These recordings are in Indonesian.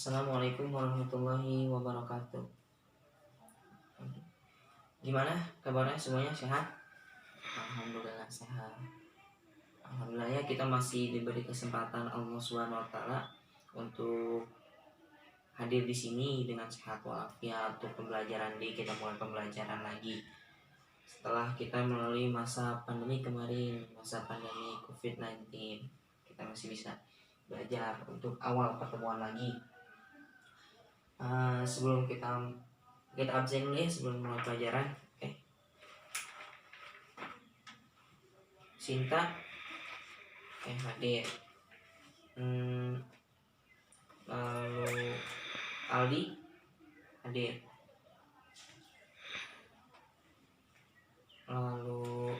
Assalamualaikum warahmatullahi wabarakatuh. Gimana kabarnya semuanya, sehat? Alhamdulillah sehat. Alhamdulillah ya, kita masih diberi kesempatan Allah SWT untuk hadir di sini dengan sehat walafiat untuk pembelajaran kita mulai pembelajaran lagi. Setelah kita melalui masa pandemi kemarin, masa pandemi COVID-19, kita masih bisa belajar untuk awal pertemuan lagi. Sebelum kita absen dulu ya sebelum mulai pelajaran. Oke. Sinta hadir. Lalu Aldi hadir. Lalu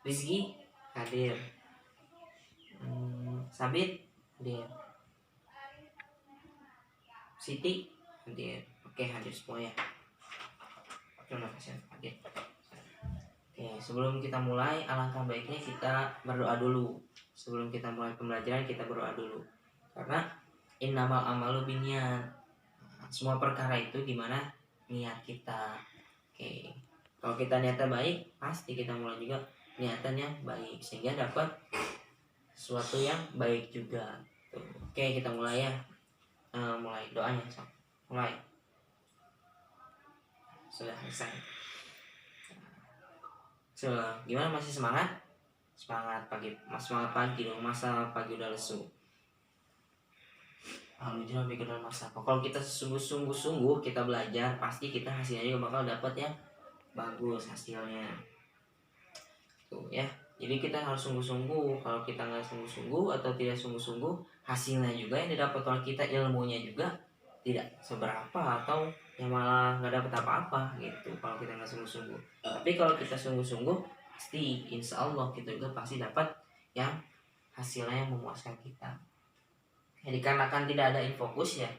Rizky hadir. Sabit hadir. Siti hadir. Oke, hadir semua ya. Terima kasih hadir. Oke, sebelum kita mulai, alangkah baiknya kita berdoa dulu. Sebelum kita mulai pembelajaran, kita berdoa dulu. Karena innamal amalu binniyat. Semua perkara itu gimana niat kita. Oke. Kalau kita niatnya baik, pasti kita mulai juga niatannya baik sehingga dapat sesuatu yang baik juga. Tuh. Oke, kita mulai ya. Mulai doanya, so. Mulai. Sudah selesai. So, gimana, masih semangat? Semangat pagi dong, masa pagi udah lesu. Lalu juga pikir dalam masa. Kalau kita sungguh-sungguh kita belajar, pasti kita hasilnya juga bakal dapat yang bagus hasilnya. Tuh ya. Jadi kita harus sungguh-sungguh. Kalau kita nggak sungguh-sungguh atau tidak sungguh-sungguh, hasilnya juga yang didapat oleh kita, ilmunya juga tidak seberapa atau yang malah nggak dapat apa-apa gitu. Kalau kita nggak sungguh-sungguh. Tapi kalau kita sungguh-sungguh, pasti insya Allah kita juga pasti dapat yang hasilnya yang memuaskan kita. Jadi karena kan tidak ada infokus ya,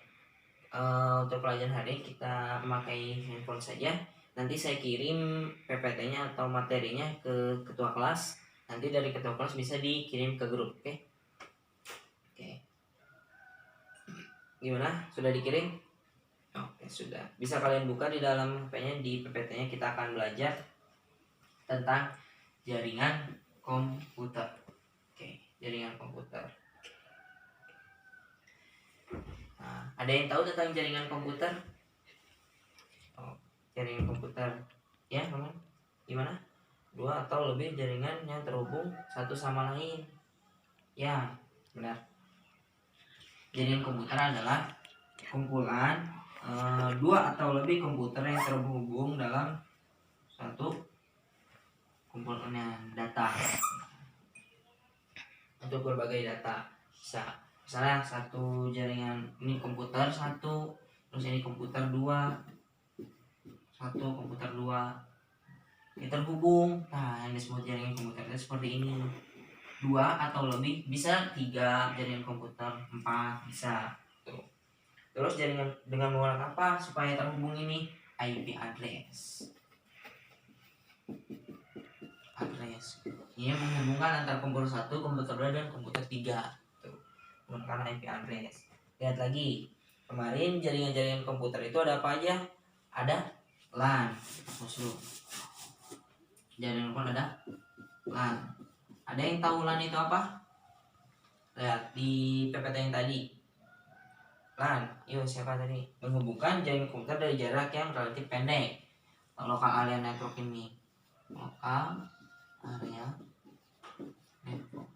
untuk pelajaran hari ini kita memakai handphone saja. Nanti saya kirim PPT-nya atau materinya ke ketua kelas. Nanti dari ketua kelas bisa dikirim ke grup, oke? Oke. Gimana? Sudah dikirim? Oke, sudah. Bisa kalian buka di dalam HP-nya, di PPT-nya kita akan belajar tentang jaringan komputer. Oke, jaringan komputer. Nah, ada yang tahu tentang jaringan komputer? Jaringan komputer ya, teman, gimana? Dua atau lebih jaringan yang terhubung satu sama lain. Ya, benar. Jaringan komputer adalah kumpulan dua atau lebih komputer yang terhubung dalam satu kumpulan data untuk berbagai data. Bisa misalnya satu jaringan ini komputer satu, terus ini komputer dua, satu komputer dua terhubung. Nah, yang disebut jaringan komputer itu seperti ini. Dua atau lebih, bisa tiga jaringan komputer, empat bisa. Tuh. Terus jaringan dengan menggunakan apa supaya terhubung ini? IP address. Ini menghubungkan antara komputer satu, komputer dua, dan komputer tiga. Tuh. Menggunakan IP address. Lihat lagi. Kemarin jaringan-jaringan komputer itu ada apa aja? Ada LAN. Jaringan pun ada LAN. Ada yang tahu LAN itu apa? Lihat di PPT yang tadi. LAN, yuk siapa tadi? Menghubungkan jaringan komputer dari jarak yang relatif pendek. Local area network ini. Local area network.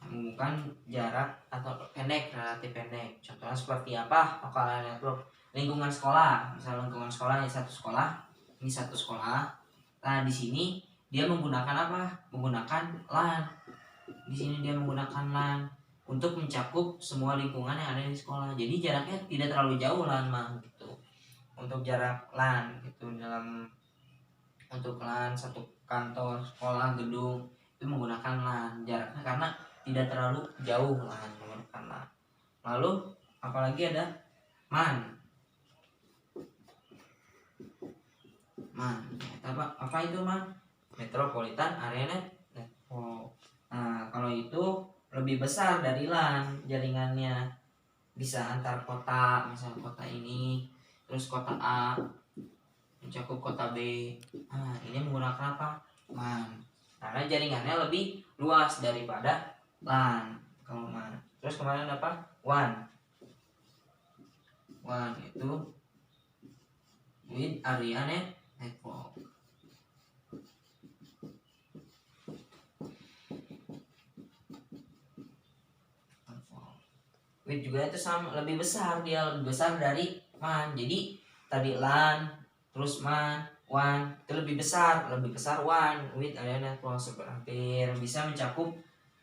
Menghubungkan jarak atau pendek, relatif pendek. Contohnya seperti apa? Local area network. Lingkungan sekolah. Misalnya lingkungan sekolah ini satu sekolah. Ini satu sekolah. Nah, di sini dia menggunakan apa? Menggunakan LAN. Di sini dia menggunakan LAN untuk mencakup semua lingkungan yang ada di sekolah. Jadi jaraknya tidak terlalu jauh LAN mah gitu. Untuk jarak LAN gitu dalam untuk LAN satu kantor, sekolah, gedung itu menggunakan LAN jaraknya karena tidak terlalu jauh LAN menggunakan LAN. Lalu apalagi ada MAN. MAN, apa itu MAN? Metropolitan Area Network. Nah, kalau itu lebih besar dari LAN jaringannya, bisa antar kota, misalnya kota ini terus kota A mencakup kota B. Nah, ini menggunakan apa? LAN. Karena jaringannya lebih luas daripada LAN. Kalau LAN. Terus kemarin apa? WAN. WAN itu with area network. With juga itu sama, lebih besar, dia lebih besar dari WAN. Jadi tadi LAN terus WAN itu lebih besar WAN with area network, hampir bisa mencakup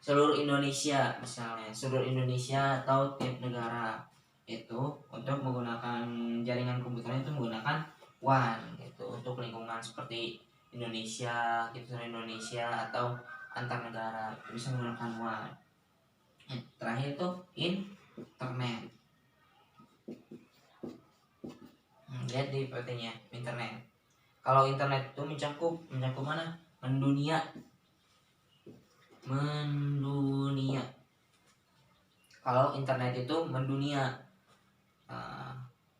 seluruh Indonesia, misalnya seluruh Indonesia atau tiap negara. Itu untuk menggunakan jaringan komputer itu menggunakan WAN gitu, untuk lingkungan seperti Indonesia gitu, Indonesia atau antar negara bisa menggunakan WAN. Terakhir itu internet. Lihat di PT-nya internet. Kalau internet itu mencakup mana? Mendunia. Kalau internet itu mendunia.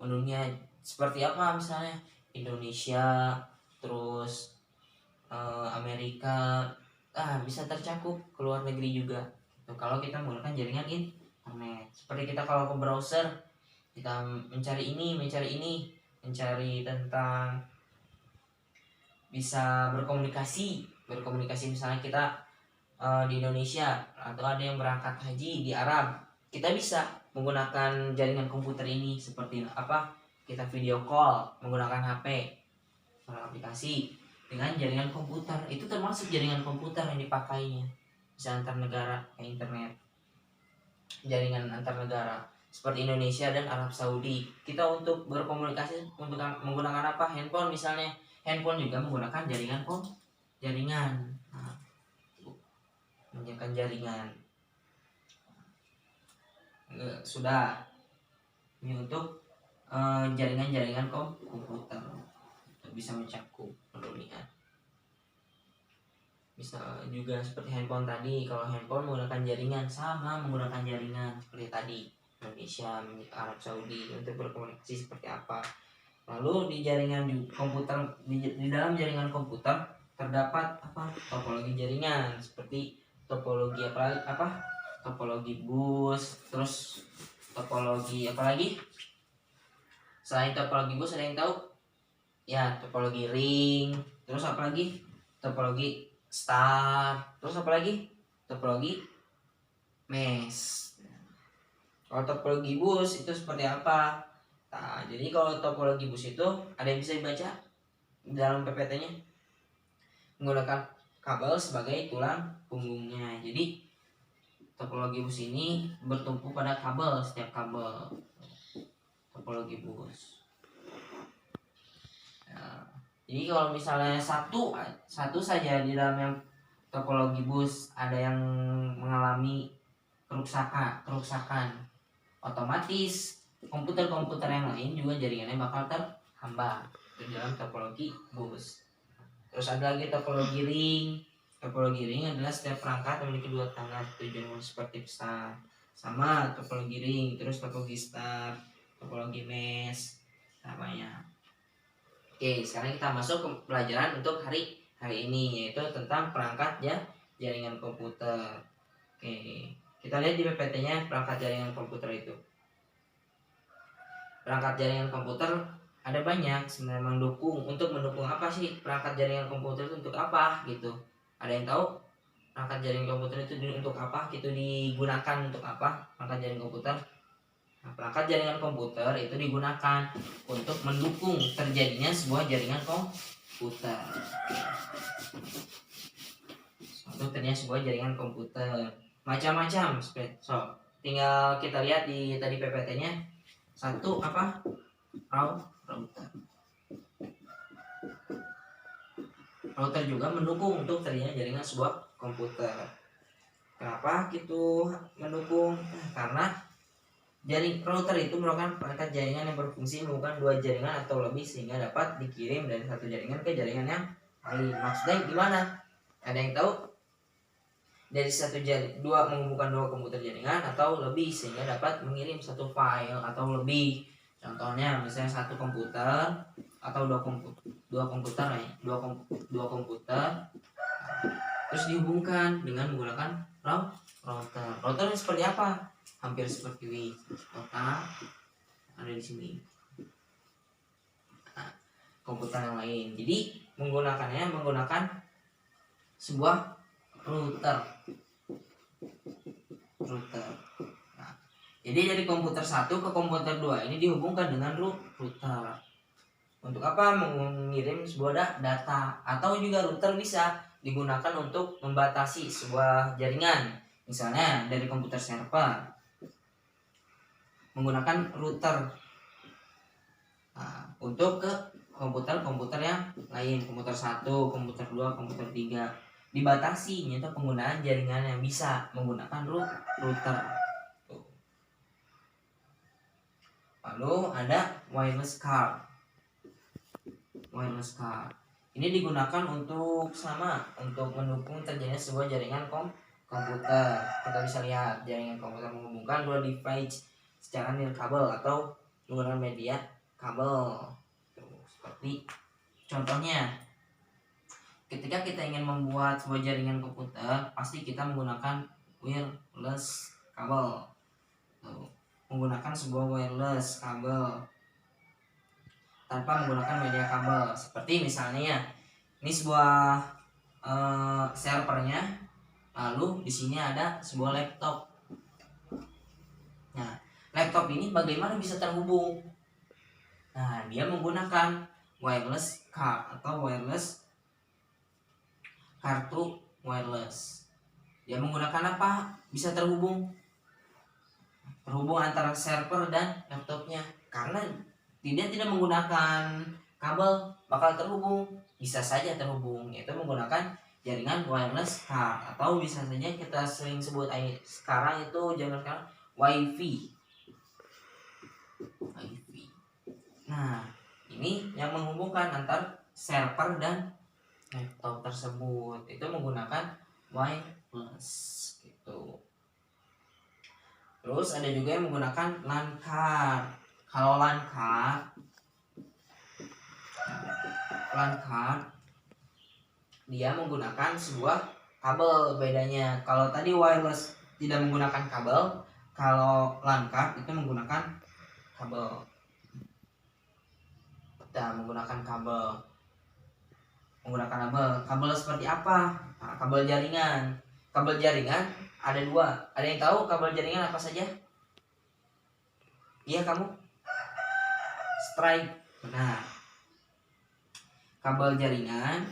Mendunia seperti apa misalnya? Indonesia, terus Amerika, bisa tercakup ke luar negeri juga. Kalau kita menggunakan jaringan internet. Seperti kita kalau ke browser, kita mencari ini, mencari tentang, bisa berkomunikasi misalnya kita di Indonesia atau ada yang berangkat haji di Arab, kita bisa menggunakan jaringan komputer ini. Seperti apa? Kita video call menggunakan HP, aplikasi dengan jaringan komputer, itu termasuk jaringan komputer yang dipakainya. Bisa antar negara ke internet, jaringan antar negara seperti Indonesia dan Arab Saudi. Kita untuk berkomunikasi untuk menggunakan apa? Handphone misalnya. Handphone juga menggunakan jaringan. Menggunakan jaringan. Sudah. Ini untuk jaringan komputer bisa mencakup dunia. Bisa juga seperti handphone tadi. Kalau handphone menggunakan jaringan, sama menggunakan jaringan seperti tadi, Indonesia, Arab Saudi, untuk berkomunikasi seperti apa. Lalu di jaringan komputer, di dalam jaringan komputer terdapat apa? Topologi jaringan, seperti topologi topologi bus, terus topologi apa lagi? Selain topologi bus ada yang tahu? Ya, topologi ring, terus apa lagi? Topologi star, terus apa lagi? Topologi mesh. Kalau topologi bus itu seperti apa? Nah, jadi kalau topologi bus itu ada yang bisa dibaca dalam PPT-nya, menggunakan kabel sebagai tulang punggungnya. Jadi topologi bus ini bertumpu pada kabel, setiap kabel. Topologi bus. Nah, jadi kalau misalnya satu saja di dalam yang topologi bus ada yang mengalami kerusakan, otomatis komputer-komputer yang lain juga jaringannya bakal terhambat di dalam topologi bus. Terus ada lagi topologi ring. Topologi ring adalah setiap perangkat memiliki dua tangan, tujuan seperti pesan. Sama topologi ring, terus topologi star, topologi mesh namanya. Oke, sekarang kita masuk ke pelajaran untuk hari ini, yaitu tentang perangkat jaringan komputer. Oke, kita lihat di PPT-nya perangkat jaringan komputer itu. Perangkat jaringan komputer ada banyak sebenarnya, mendukung apa sih perangkat jaringan komputer itu, untuk apa gitu? Ada yang tahu perangkat jaringan komputer itu untuk apa gitu, digunakan untuk apa perangkat jaringan komputer? Nah, perangkat jaringan komputer itu digunakan untuk mendukung terjadinya sebuah jaringan komputer. Untuk terjadinya sebuah jaringan komputer macam-macam. So, tinggal kita lihat di tadi PPT-nya. Satu apa? Router. Router juga mendukung untuk terjadinya jaringan sebuah komputer. Kenapa gitu mendukung? Karena router itu merupakan perangkat jaringan yang berfungsi menghubungkan dua jaringan atau lebih sehingga dapat dikirim dari satu jaringan ke jaringan yang lain. Maksudnya gimana? Ada yang tahu? menghubungkan dua komputer jaringan atau lebih sehingga dapat mengirim satu file atau lebih. Contohnya misalnya satu komputer atau dua komputer terus dihubungkan dengan menggunakan router. Router ini seperti apa? Hampir seperti ini. Otak ada di sini. Nah, komputer yang lain. Jadi menggunakan sebuah router. Nah, jadi dari komputer 1 ke komputer 2 ini dihubungkan dengan router. Untuk apa? Mengirim sebuah data. Atau juga router bisa digunakan untuk membatasi sebuah jaringan. Misalnya dari komputer server menggunakan router untuk ke komputer-komputer yang lain, komputer 1, komputer 2, komputer 3. Dibatasi yaitu penggunaan jaringan yang bisa menggunakan router. Lalu ada wireless card. Ini digunakan untuk mendukung terjadinya sebuah jaringan komputer. Kita bisa lihat jaringan komputer menghubungkan dua device secara nirkabel atau menggunakan media kabel. Seperti contohnya, ketika kita ingin membuat sebuah jaringan komputer, pasti kita menggunakan wireless kabel. Menggunakan sebuah wireless kabel tanpa menggunakan media kabel. Seperti misalnya ini sebuah servernya, lalu di sini ada sebuah laptop. Nah, laptop ini bagaimana bisa terhubung? Nah, dia menggunakan wireless card atau kartu wireless. Dia menggunakan apa? Bisa terhubung antara server dan laptopnya. Karena tidak menggunakan kabel bakal terhubung, bisa saja terhubung, yaitu menggunakan jaringan wireless card atau bisa saja kita sering sebut sekarang itu jaringan wifi. Nah, ini yang menghubungkan antar server dan laptop tersebut itu menggunakan wireless gitu. Terus ada juga yang menggunakan LAN card. Kalau LAN card dia menggunakan sebuah kabel. Bedanya kalau tadi wireless tidak menggunakan kabel, kalau LAN card itu menggunakan kabel. Kita menggunakan kabel seperti apa? Nah, kabel jaringan ada dua. Ada yang tahu kabel jaringan apa saja? Iya, kamu? Strike. Nah, kabel jaringan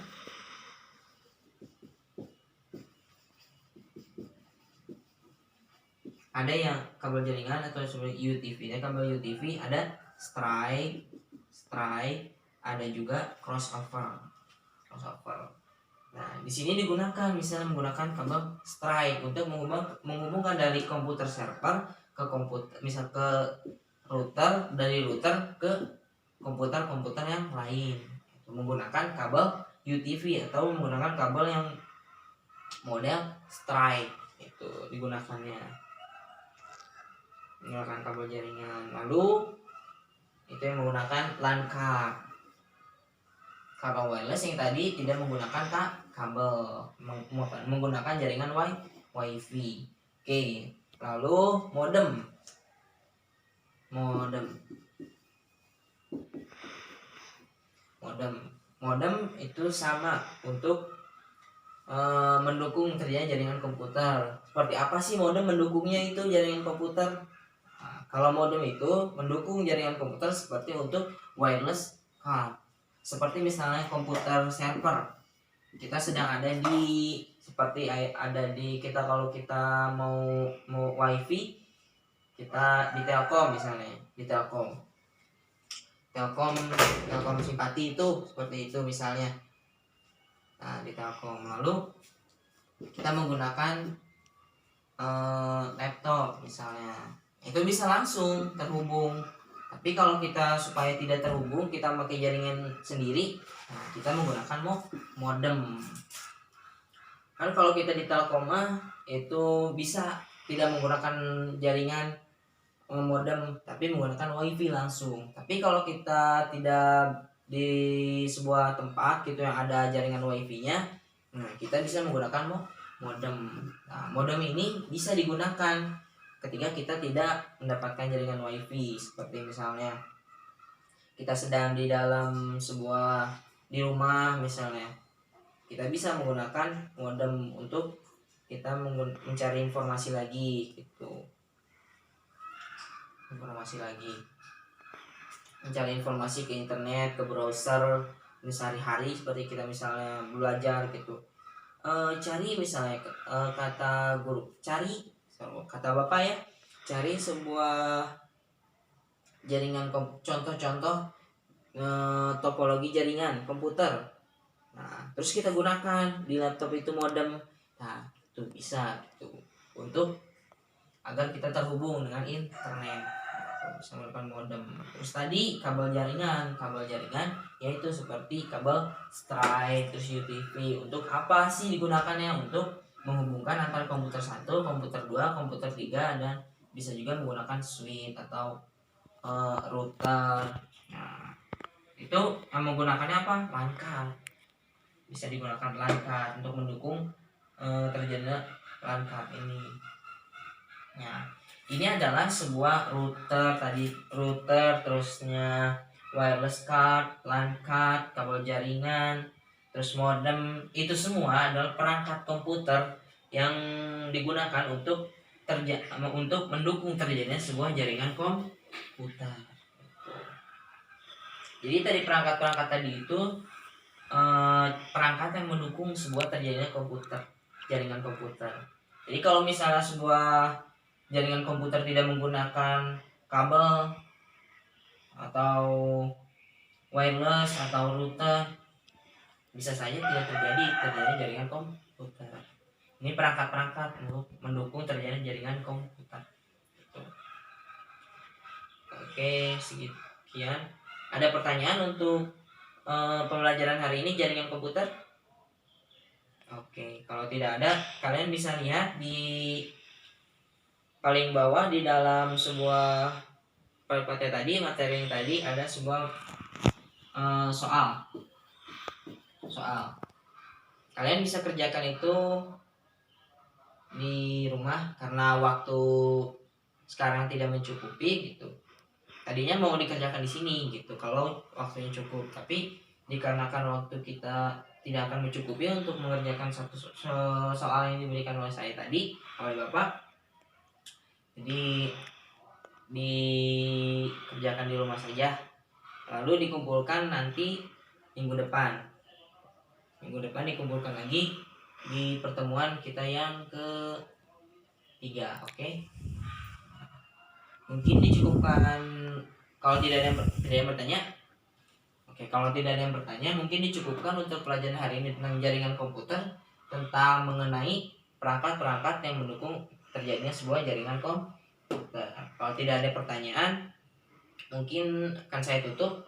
ada yang kabel jaringan atau seperti UTV. Kabel UTV ada strike, ada juga crossover. Nah, di sini digunakan misalnya menggunakan kabel strike untuk menghubungkan dari komputer server ke komputer, misal ke router, dari router ke komputer yang lain. Menggunakan kabel UTV atau menggunakan kabel yang model strike itu digunakannya. Menggunakan kabel jaringan. Lalu itu yang menggunakan LAN card. Kalau wireless yang tadi tidak menggunakan kabel, menggunakan jaringan wifi. Oke, lalu modem itu sama untuk mendukung terjadinya jaringan komputer. Seperti apa sih modem mendukungnya itu jaringan komputer? Nah, kalau modem itu mendukung jaringan komputer seperti untuk wireless card. Seperti misalnya komputer server, kita sedang ada di kita kalau kita mau wifi, kita di Telkom misalnya, di Telkom Simpati itu seperti itu misalnya. Nah, di Telkom lalu kita menggunakan laptop misalnya, itu bisa langsung terhubung. Tapi kalau kita supaya tidak terhubung, kita pakai jaringan sendiri, nah kita menggunakan modem. Kan kalau kita di Telkom itu bisa tidak menggunakan jaringan modem, tapi menggunakan WiFi langsung. Tapi kalau kita tidak di sebuah tempat gitu yang ada jaringan WiFi-nya, nah kita bisa menggunakan modem. Nah, modem ini bisa digunakan ketika kita tidak mendapatkan jaringan WiFi, seperti misalnya kita sedang di dalam di rumah misalnya, kita bisa menggunakan modem untuk kita mencari informasi lagi gitu, mencari informasi ke internet, ke browser ini sehari-hari, seperti kita misalnya belajar gitu. Cari misalnya kata guru, cari kata bapak ya, cari sebuah jaringan contoh-contoh topologi jaringan komputer. Nah, terus kita gunakan di laptop itu modem. Nah, itu bisa gitu untuk agar kita terhubung dengan internet. Bisa menggunakan modem. Terus tadi kabel jaringan yaitu seperti kabel Stride, terus UTV. Untuk apa sih digunakannya? Untuk menghubungkan antara komputer 1, komputer 2, komputer 3, dan bisa juga menggunakan switch atau router. Nah, itu menggunakannya apa? LAN card. Bisa digunakan LAN card untuk mendukung terjadinya LAN card ini. Nah, ini adalah sebuah router terusnya wireless card, LAN card, kabel jaringan, terus modem. Itu semua adalah perangkat komputer yang digunakan untuk mendukung terjadinya sebuah jaringan komputer. Jadi tadi perangkat-perangkat tadi itu perangkat yang mendukung sebuah terjadinya jaringan komputer. Jadi kalau misalnya sebuah jaringan komputer tidak menggunakan kabel atau wireless atau router, bisa saja tidak terjadi jaringan komputer. Ini perangkat-perangkat untuk mendukung terjadinya jaringan komputer. Oke, sekian. Ada pertanyaan untuk pembelajaran hari ini jaringan komputer? Oke, kalau tidak ada, kalian bisa lihat di paling bawah di dalam sebuah materi yang tadi ada sebuah soal. Kalian bisa kerjakan itu di rumah karena waktu sekarang tidak mencukupi gitu. Tadinya mau dikerjakan di sini gitu kalau waktunya cukup, tapi dikarenakan waktu kita tidak akan mencukupi untuk mengerjakan satu soal yang diberikan oleh saya tadi oleh Bapak, jadi dikerjakan di rumah saja, lalu dikumpulkan nanti minggu depan dikumpulkan lagi di pertemuan kita yang ke-3. Oke? Mungkin dicukupkan kalau tidak ada yang bertanya. Oke, kalau tidak ada yang bertanya, mungkin dicukupkan untuk pelajaran hari ini tentang jaringan komputer, tentang mengenai perangkat-perangkat yang mendukung terjadinya sebuah jaringan komputer. Kalau tidak ada pertanyaan, mungkin akan saya tutup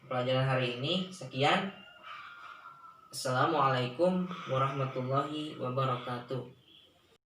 pelajaran hari ini. Sekian. Assalamualaikum warahmatullahi wabarakatuh.